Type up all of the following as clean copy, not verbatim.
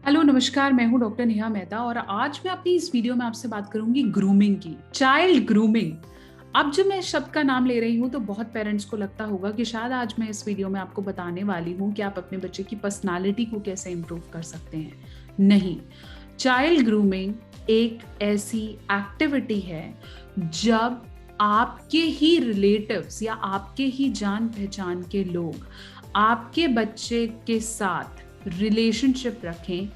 Hello नमस्कार, मैं हूँ डॉक्टर नेहा मेहता और आज मैं अपनी इस वीडियो में आपसे बात करूंगी ग्रूमिंग की। Child grooming. अब जब मैं इस शब्द का नाम ले रही हूँ तो बहुत पेरेंट्स को लगता होगा कि शायद आज मैं इस वीडियो में आपको बताने वाली हूँ कि आप अपने बच्चे की पर्सनालिटी को कैसे इम्प्रूव कर सकते हैं। नहीं, चाइल्ड ग्रूमिंग एक ऐसी एक्टिविटी है जब आपके ही रिलेटिव्स या आपके ही जान पहचान के लोग आपके बच्चे के साथ रिलेशनशिप रखें।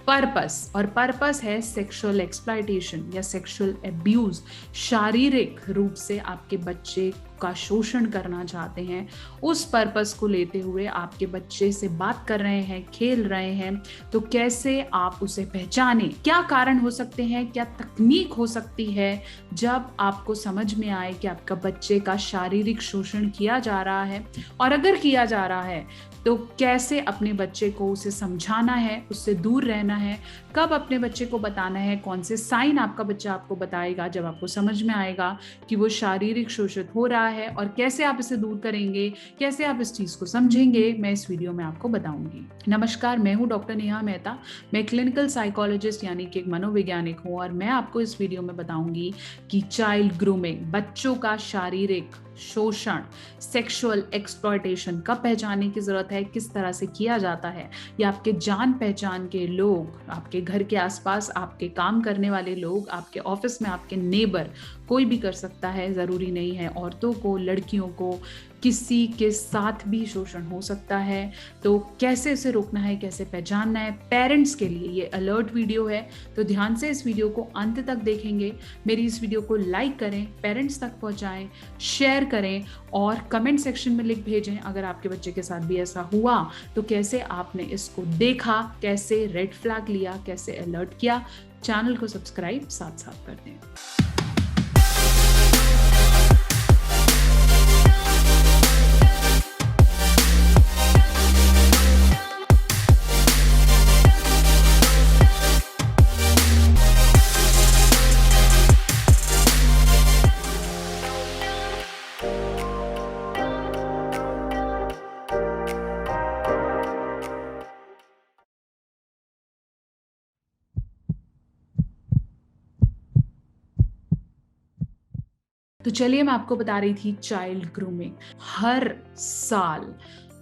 पर्पस है सेक्सुअल एक्सप्लॉयटेशन या सेक्सुअल अब्यूज। शारीरिक रूप से आपके बच्चे का शोषण करना चाहते हैं, उस पर्पस को लेते हुए आपके बच्चे से बात कर रहे हैं, खेल रहे हैं, तो कैसे आप उसे पहचाने, क्या कारण हो सकते हैं, क्या तकनीक हो सकती है जब आपको समझ में आए कि आपका बच्चे का शारीरिक शोषण किया जा रहा है, और अगर किया जा रहा है तो कैसे अपने बच्चे को उसे समझाना है, उससे दूर रहना है, कब अपने बच्चे को बताना है, कौन से साइन आपका बच्चा आपको बताएगा जब आपको समझ में आएगा कि वो शारीरिक शोषित हो रहा है, और कैसे आप इसे दूर करेंगे, कैसे आप इस चीज को समझेंगे, मैं इस वीडियो में आपको बताऊंगी। नमस्कार, मैं हूं डॉक्टर नेहा मेहता। मैं क्लिनिकल साइकोलॉजिस्ट यानी कि एक मनोवैज्ञानिक हूं, और मैं आपको इस वीडियो में बताऊंगी कि चाइल्ड ग्रूमिंग, बच्चों का शारीरिक शोषण, सेक्सुअल एक्सप्लॉयटेशन कब पहचानने की जरूरत है, किस तरह से किया जाता है, या आपके जान पहचान के लोग, आपके घर के आसपास आपके काम करने वाले लोग, आपके ऑफिस में आपके नेबर, कोई भी कर सकता है, जरूरी नहीं है औरतों को, लड़कियों को, किसी के साथ भी शोषण हो सकता है। तो कैसे इसे रोकना है, कैसे पहचानना है, पेरेंट्स के लिए ये अलर्ट वीडियो है, तो ध्यान से इस वीडियो को अंत तक देखेंगे। मेरी इस वीडियो को लाइक करें, पेरेंट्स तक पहुंचाएं, शेयर करें और कमेंट सेक्शन में लिख भेजें अगर आपके बच्चे के साथ भी ऐसा हुआ तो कैसे आपने इसको देखा, कैसे रेड फ्लैग लिया, कैसे अलर्ट किया। चैनल को सब्सक्राइब साथ साथ कर दें। तो चलिए, मैं आपको बता रही थी चाइल्ड ग्रूमिंग। हर साल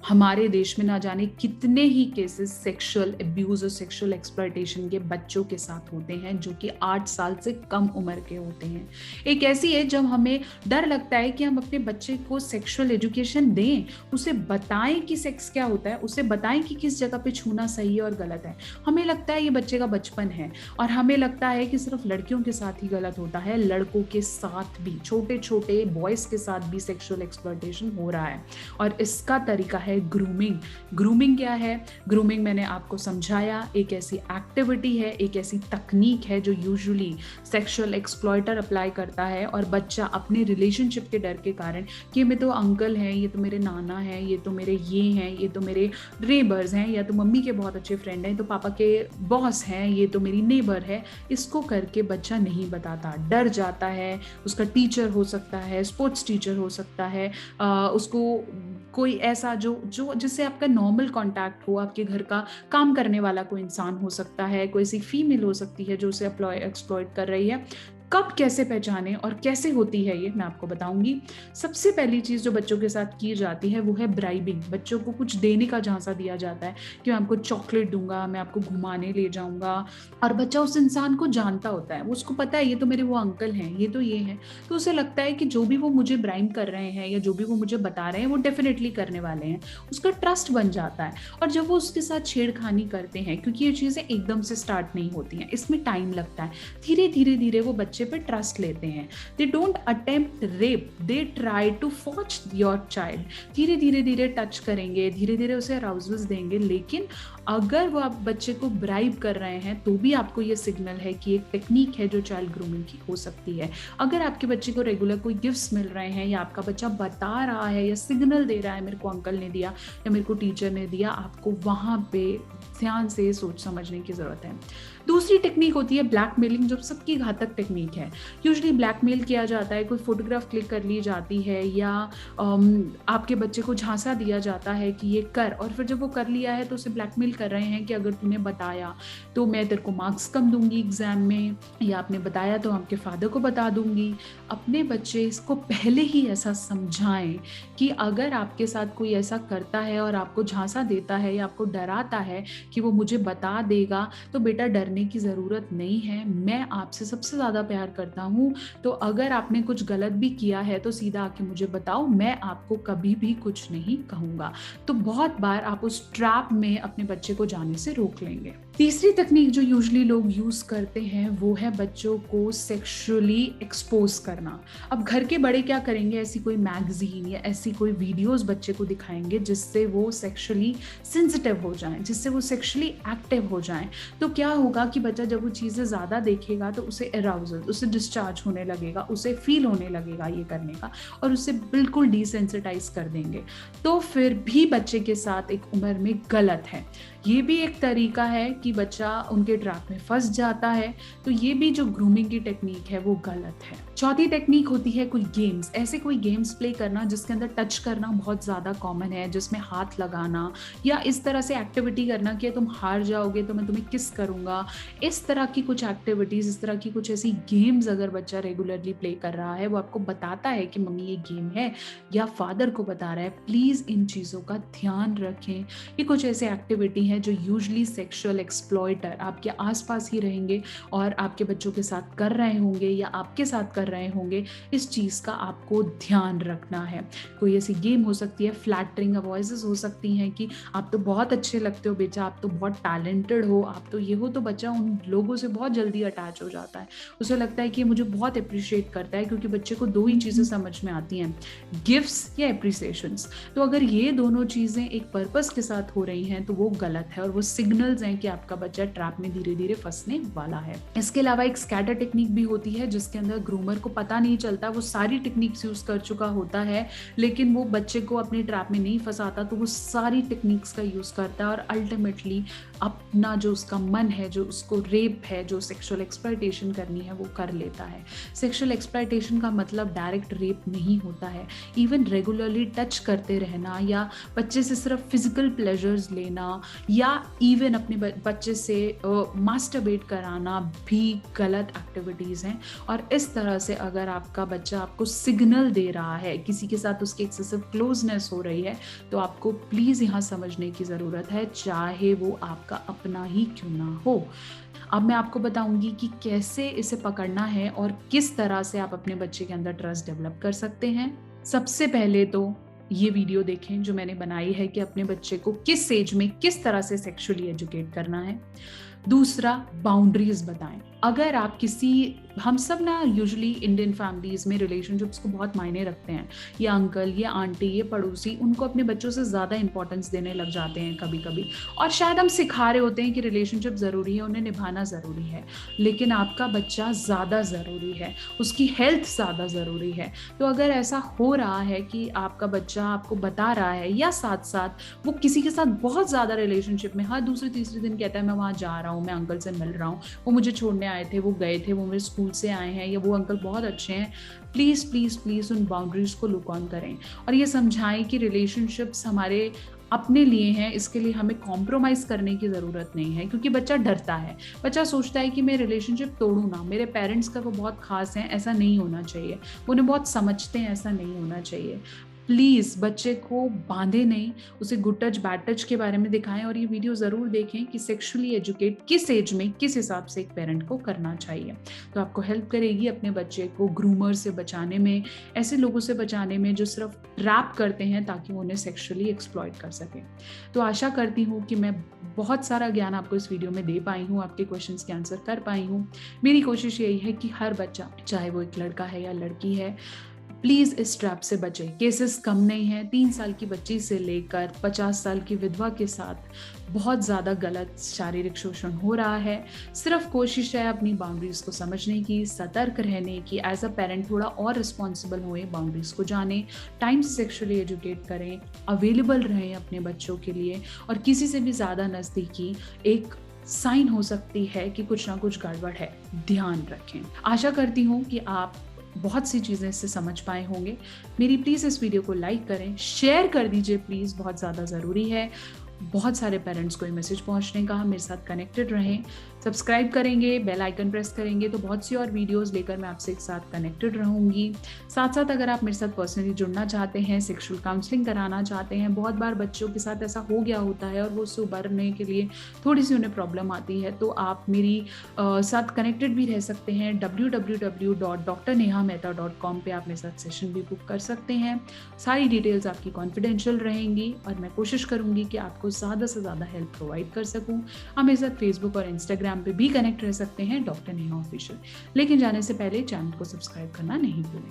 हमारे देश में ना जाने कितने ही केसेस सेक्सुअल अब्यूज और सेक्सुअल एक्सप्लॉयटेशन के बच्चों के साथ होते हैं जो कि 8 साल से कम उम्र के होते हैं। एक ऐसी एज जब हमें डर लगता है कि हम अपने बच्चे को सेक्सुअल एजुकेशन दें, उसे बताएं कि सेक्स क्या होता है, उसे बताएं कि किस जगह पे छूना सही है और गलत है। हमें लगता है ये बच्चे का बचपन है और हमें लगता है कि सिर्फ लड़कियों के साथ ही गलत होता है, लड़कों के साथ भी, छोटे छोटे बॉयज के साथ भी सेक्सुअल एक्सप्लॉयटेशन हो रहा है। और इसका तरीका है ग्रूमिंग। ग्रूमिंग क्या है? ग्रूमिंग मैंने आपको समझाया, एक ऐसी एक्टिविटी है, एक ऐसी तकनीक है जो यूजुअली सेक्सुअल एक्सप्लॉयटर अप्लाई करता है, और बच्चा अपने रिलेशनशिप के डर के कारण कि ये तो अंकल हैं, ये तो मेरे नाना हैं, ये तो मेरे ये हैं, ये तो मेरे नेबर्स हैं, या तो मम्मी के बहुत अच्छे फ्रेंड हैं, तो पापा के बॉस हैं, ये तो मेरी नेबर है, इसको करके बच्चा नहीं बताता, डर जाता है। उसका टीचर हो सकता है, स्पोर्ट्स टीचर हो सकता है, उसको कोई ऐसा जो जो जिससे आपका नॉर्मल कांटेक्ट हो, आपके घर का काम करने वाला कोई इंसान हो सकता है, कोई ऐसी फीमेल हो सकती है जो उसे एक्सप्लॉइट कर रही है। कब कैसे पहचाने और कैसे होती है ये मैं आपको बताऊंगी। सबसे पहली चीज जो बच्चों के साथ की जाती है वो है ब्राइबिंग। बच्चों को कुछ देने का झांसा दिया जाता है कि मैं आपको चॉकलेट दूंगा, मैं आपको घुमाने ले जाऊंगा, और बच्चा उस इंसान को जानता होता है, उसको पता है ये तो मेरे वो अंकल हैं, ये तो ये हैं, तो उसे लगता है कि जो भी वो मुझे ब्राइब कर रहे हैं या जो भी वो मुझे बता रहे हैं वो डेफिनेटली करने वाले हैं। उसका ट्रस्ट बन जाता है, और जब वो उसके साथ छेड़खानी करते हैं, क्योंकि ये चीजें एकदम से स्टार्ट नहीं होती हैं, इसमें टाइम लगता है, धीरे धीरे धीरे वो बच्चे पे ट्रस्ट लेते हैं। They don't attempt rape, they try to force your child. धीरे धीरे धीरे टच करेंगे, धीरे धीरे उसे अराउजल्स देंगे, लेकिन अगर वो आप बच्चे को ब्राइब कर रहे हैं तो भी आपको ये सिग्नल है कि एक टेक्निक है जो चाइल्ड ग्रूमिंग की हो सकती है। अगर आपके बच्चे को रेगुलर कोई गिफ्ट्स मिल रहे हैं, या आपका बच्चा बता रहा है या सिग्नल दे रहा है मेरे को अंकल ने दिया या मेरे को टीचर ने दिया, आपको वहाँ पे ध्यान से सोच समझने की ज़रूरत है। दूसरी टेक्निक होती है ब्लैकमेलिंग, जो सबकी घातक टेक्निक है। यूजुअली ब्लैकमेल किया जाता है, कोई फ़ोटोग्राफ क्लिक कर ली जाती है या आपके बच्चे को झांसा दिया जाता है कि ये कर, और फिर जब वो कर लिया है तो उसे ब्लैकमेल कर रहे हैं कि अगर तूने बताया तो मैं तेरे को मार्क्स कम दूँगी एग्ज़ाम में, या आपने बताया तो आपके फ़ादर को बता दूँगी। अपने बच्चे इसको पहले ही ऐसा समझाएँ कि अगर आपके साथ कोई ऐसा करता है और आपको झांसा देता है या आपको डराता है कि वो मुझे बता देगा, तो बेटा डरने की ज़रूरत नहीं है। मैं आपसे सबसे ज़्यादा प्यार करता हूँ, तो अगर आपने कुछ गलत भी किया है तो सीधा आके मुझे बताओ, मैं आपको कभी भी कुछ नहीं कहूँगा। तो बहुत बार आप उस ट्रैप में अपने बच्चे को जाने से रोक लेंगे। तीसरी तकनीक जो यूजुअली लोग यूज़ करते हैं वो है बच्चों को सेक्सुअली एक्सपोज़ करना। अब घर के बड़े क्या करेंगे, ऐसी कोई मैगज़ीन या ऐसी कोई वीडियोज़ बच्चे को दिखाएँगे जिससे वो सेक्सुअली सेंसिटिव हो जाएँ, जिससे वो सेक्सुअली एक्टिव हो जाएँ। तो क्या होगा कि बच्चा जब वो चीज़ें ज़्यादा देखेगा तो उसे अराउज़ल, उसे डिस्चार्ज होने लगेगा, उसे फ़ील होने लगेगा ये करने का, और उसे बिल्कुल डिसेंसिटाइज़ कर देंगे। तो फिर भी बच्चे के साथ एक उम्र में गलत है। ये भी एक तरीका है कि बच्चा उनके ट्रैप में फँस जाता है, तो ये भी जो ग्रूमिंग की टेक्नीक है वो गलत है। चौथी टेक्नीक होती है कोई गेम्स, ऐसे कोई गेम्स प्ले करना जिसके अंदर टच करना बहुत ज़्यादा कॉमन है, जिसमें हाथ लगाना या इस तरह से एक्टिविटी करना कि तुम हार जाओगे तो मैं तुम्हें किस करूँगा। इस तरह की कुछ एक्टिविटीज़, इस तरह की कुछ ऐसी गेम्स अगर बच्चा रेगुलरली प्ले कर रहा है, वो आपको बताता है कि मम्मी ये गेम है, या फादर को बता रहा है, प्लीज़ इन चीज़ों का ध्यान रखें। ये कुछ ऐसे एक्टिविटी हैं जो यूजुअली सेक्सुअल एक्सप्लॉइटर आपके आसपास ही रहेंगे और आपके बच्चों के साथ कर रहे होंगे या आपके साथ कर रहे होंगे। इस चीज़ का आपको ध्यान रखना है। कोई ऐसी गेम हो सकती है, फ्लैटरिंग वॉइसेस हो सकती हैं कि आप तो बहुत अच्छे लगते हो बेटा, आप तो बहुत टैलेंटेड हो, आप तो ये हो, तो बच्चा उन लोगों से बहुत जल्दी अटैच हो जाता है। उसे लगता है कि मुझे बहुत अप्रिशिएट करता है, क्योंकि बच्चे को दो ही चीज़ें समझ में आती हैं, गिफ्ट्स या एप्रिसिएशंस। तो अगर ये दोनों चीज़ें एक पर्पस के साथ हो रही हैं तो वो गलत है, और वो सिग्नल्स हैं कि आपका बच्चा ट्रैप में धीरे धीरे फंसने वाला है। इसके अलावा एक स्कैटर टेक्निक भी होती है जिसके अंदर ग्रूमर को पता नहीं चलता, वो सारी टेक्निक्स यूज कर चुका होता है, लेकिन वो बच्चे को अपने ट्रैप में नहीं फंसाता, तो वो सारी टेक्निक्स का यूज करता है और अल्टीमेटली अपना जो उसका मन है, जो उसको रेप है, जो सेक्सुअल एक्सप्लॉयटेशन करनी है, वो कर लेता है। सेक्सुअल एक्सप्लॉयटेशन का मतलब डायरेक्ट रेप नहीं होता है। इवन रेगुलरली टच करते रहना या बच्चे से सिर्फ फिजिकल प्लेजर्स लेना या इवन अपने बच्चे से मास्टरबेट कराना भी गलत एक्टिविटीज़ हैं। और इस तरह से अगर आपका बच्चा आपको सिग्नल दे रहा है, किसी के साथ उसकी एक्सेसिव क्लोजनेस हो रही है, तो आपको प्लीज़ यहाँ समझने की ज़रूरत है, चाहे वो आपका अपना ही क्यों ना हो। अब मैं आपको बताऊंगी कि कैसे इसे पकड़ना है और किस तरह से आप अपने बच्चे के अंदर ट्रस्ट डेवलप कर सकते हैं। सबसे पहले तो ये वीडियो देखें जो मैंने बनाई है कि अपने बच्चे को किस एज में किस तरह से सेक्सुअली एजुकेट करना है। दूसरा, बाउंड्रीज बताएं। अगर आप हम सब ना यूजुअली इंडियन फैमिलीज में रिलेशनशिप्स को बहुत मायने रखते हैं। ये अंकल, ये आंटी, ये पड़ोसी, उनको अपने बच्चों से ज़्यादा इंपॉर्टेंस देने लग जाते हैं कभी कभी, और शायद हम सिखा रहे होते हैं कि रिलेशनशिप ज़रूरी है, उन्हें निभाना ज़रूरी है, लेकिन आपका बच्चा ज़्यादा ज़रूरी है, उसकी हेल्थ ज़्यादा ज़रूरी है। तो अगर ऐसा हो रहा है कि आपका बच्चा आपको बता रहा है या साथ साथ वो किसी के साथ बहुत ज़्यादा रिलेशनशिप में, हर दूसरे तीसरे दिन कहता है मैं वहाँ जा रहा हूँ, मैं अंकल से मिल रहा हूँ, वो मुझे छोड़ने आए थे, वो गए थे, वो मेरे स्कूल से आए हैं, या वो अंकल बहुत अच्छे हैं, प्लीज़ प्लीज़ प्लीज़ उन बाउंड्रीज को लुक ऑन करें और ये समझाएं कि रिलेशनशिप्स हमारे अपने लिए हैं, इसके लिए हमें कॉम्प्रोमाइज़ करने की ज़रूरत नहीं है। क्योंकि बच्चा डरता है, बच्चा सोचता है कि मैं रिलेशनशिप तोड़ूँ ना, मेरे पेरेंट्स का वो बहुत खास हैं, ऐसा नहीं होना चाहिए, वो उन्हें बहुत समझते हैं, ऐसा नहीं होना चाहिए। प्लीज़ बच्चे को बांधे नहीं, उसे गुड टच बैड टच के बारे में दिखाएं और ये वीडियो ज़रूर देखें कि सेक्सुअली एजुकेट किस एज में किस हिसाब से एक पेरेंट को करना चाहिए। तो आपको हेल्प करेगी अपने बच्चे को ग्रूमर से बचाने में, ऐसे लोगों से बचाने में जो सिर्फ ट्रैप करते हैं ताकि वो उन्हें सेक्सुअली एक्सप्लॉइट कर सकें। तो आशा करती हूँ कि मैं बहुत सारा ज्ञान आपको इस वीडियो में दे पाई हूँ, आपके क्वेश्चंस के आंसर कर पाई हूँ। मेरी कोशिश यही है कि हर बच्चा, चाहे वो एक लड़का है या लड़की है, प्लीज इस ट्रैप से बचें। केसेस कम नहीं हैं, 3 साल की बच्ची से लेकर 50 साल की विधवा के साथ बहुत ज़्यादा गलत शारीरिक शोषण हो रहा है। सिर्फ कोशिश है अपनी बाउंड्रीज को समझने की, सतर्क रहने की, एज अ पेरेंट थोड़ा और रिस्पॉन्सिबल हुए, बाउंड्रीज को जाने, टाइम से सेक्सुअली एजुकेट करें, अवेलेबल रहें अपने बच्चों के लिए, और किसी से भी ज़्यादा नज़दीकी एक साइन हो सकती है कि कुछ ना कुछ गड़बड़ है, ध्यान रखें। आशा करती हूँ कि आप बहुत सी चीज़ें इससे समझ पाए होंगे। मेरी प्लीज़ इस वीडियो को लाइक करें, शेयर कर दीजिए प्लीज़, बहुत ज़्यादा ज़रूरी है। बहुत सारे पेरेंट्स को ये मैसेज पहुंचने का। मेरे साथ कनेक्टेड रहें, सब्सक्राइब करेंगे, बेल आइकन प्रेस करेंगे तो बहुत सी और वीडियोस लेकर मैं आपसे एक साथ कनेक्टेड रहूंगी। साथ साथ अगर आप मेरे साथ पर्सनली जुड़ना चाहते हैं, सेक्सुअल काउंसलिंग कराना चाहते हैं, बहुत बार बच्चों के साथ ऐसा हो गया होता है और वो उससे उबरने के लिए थोड़ी सी उन्हें प्रॉब्लम आती है, तो आप मेरी साथ कनेक्टेड भी रह सकते हैं। www.drnehamehta.com पे आप मेरे साथ सेशन भी बुक कर सकते हैं। सारी डिटेल्स आपकी कॉन्फिडेंशियल रहेंगी और मैं कोशिश करूंगी कि आपको ज़्यादा से ज़्यादा हेल्प प्रोवाइड कर सकूं। आप मेरे साथ फेसबुक और इंस्टाग्राम पे भी कनेक्ट रह सकते हैं, डॉक्टर नेहा ऑफिशियल। लेकिन जाने से पहले चैनल को सब्सक्राइब करना नहीं भूलें।